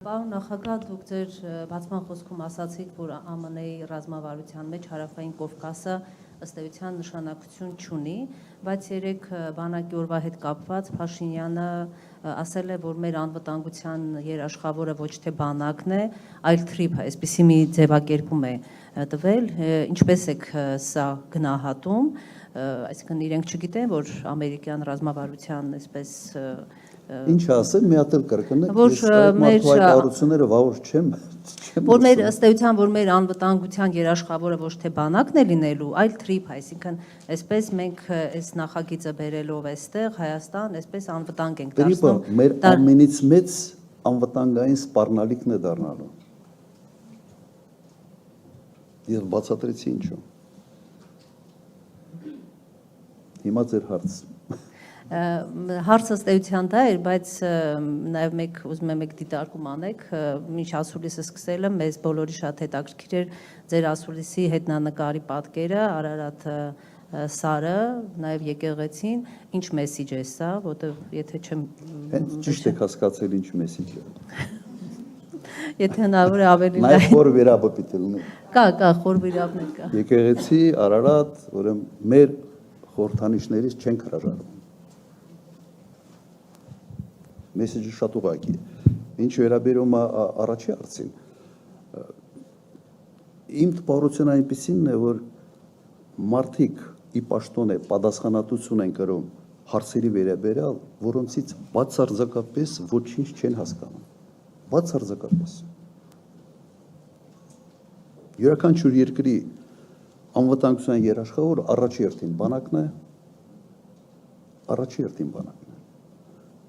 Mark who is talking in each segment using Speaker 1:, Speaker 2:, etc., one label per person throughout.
Speaker 1: Պարոն նախագահ, դուք ձեր բացման խոսքում ասացիք, որ ԱՄՆ-ի ռազմավարության մեջ Հարավային Կովկասը ըստ էության նշանակություն չունի, բայց երեք բանակի օրվա հետ կապված Փաշինյանը ասել է, որ մեր անվտանգության երաշխավորը ոչ թե բանակն է, այլ թրիփը, այսպիսի մի ձևակերպում է տվել, ինչպես եք սա գնահատում, այսինքն իրենք չգիտեն, որ ամերիկյան ռազմավարության այսպես
Speaker 2: Ինչ ասել, մի հատ էլ կրկնեք, ես այդ մարդու հայտարարությունները վաղուց չեմ
Speaker 1: որ մեր ըստ էության, որ մեր անվտանգության երաշխավորը ոչ թե բանակն է լինելու, այլ թրիփ, այսինքն այսպես մենք այս նախագիծը բերելով այստեղ Հայաստան, այսպես անվտանգ ենք դարձնում։
Speaker 2: Թրիփը մեր ամենից մեծ անվտանգային սպառնալիքն է դառնալու։ Ես բացատրեցի ինչու։ Հիմա ձեր հարց։
Speaker 1: Հարցը ըստ էության դա էր, բայց նաև ուզում եմ եք դիտարկում անեք, մինչ ասուլիսը սկսել եմ, մեզ բոլորի շատ հետաքրքիր էր ձեր ասուլիսի հետնանկարի պատկերը, Արարատ սարը, նաև եկեղեցին, ինչ մեսիջ է սա, որտեղ եթե չեմ
Speaker 2: Հենց ճիշտ եք հասկացել ինչ մեսիջ է։
Speaker 1: Եթե հնարավոր է ավելի
Speaker 2: Նաև խոր վերաբը պիտի լինի։
Speaker 1: Կա, խոր վերաբներ կա։
Speaker 2: Եկեղեցի, Արարատ, ուրեմն մեր խորհրդանիշներից չենք հրաժարվում։ Մեսեջը շատ ուղղակի է։ Ինչ վերաբերում է առաջի հարցին, իմ տպավորությունը այնպիսին է, որ մարդիկ ի պաշտոն է պատասխանատվություն են կրում հարցերի վերաբերյալ, որոնցից բացարձակապես ոչինչ չեն հասկանում։ Բացարձակապես։ Յուրաքանչյուր երկրի անվտանգության երաշխավորը առաջի հերթին բանակն է, առաջի հերթին բանակն է։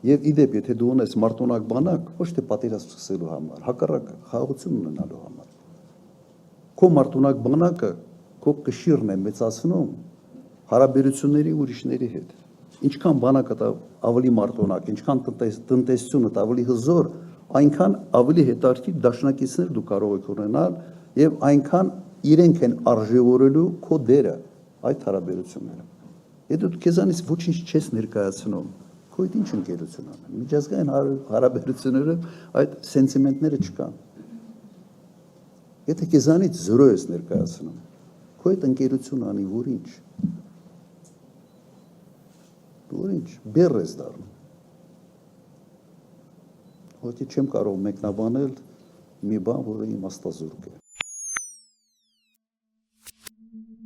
Speaker 2: Եվ իդեպ, եթե դու ունես մարտունակ բանակ, ոչ թե պատերազմ սկսելու համար, հակառակը խաղաղություն ունենալու համար։ Քո մարտունակ բանակը քո կշիռն է մեծացնում հարաբերությունների ուրիշների հետ։ Ինչքան բանակը ավելի մարտունակ, ինչքան տնտեսությունը ավելի հզոր, այնքան ավելի հետաքրքիր դաշնակիցներ դու կարող ես ունենալ եւ այնքան իրենք են արժևորելու քո դերը այդ հարաբերությունները։ Եթե դու քեզանից ոչինչ չես ներկայացնում, քո հետ ինչ ընկերություն անում։ Միջազգային հարաբերությունները այդ սենտիմենտները չկան։ Եթե քեզանից 0 ես ներկայացնում, քո հետ ընկերություն անի, որինչ, բեռ ես դառնում։ Ոչինչ չեմ կարող մեկնաբանել մի բան, որը իմաստազուրկ է։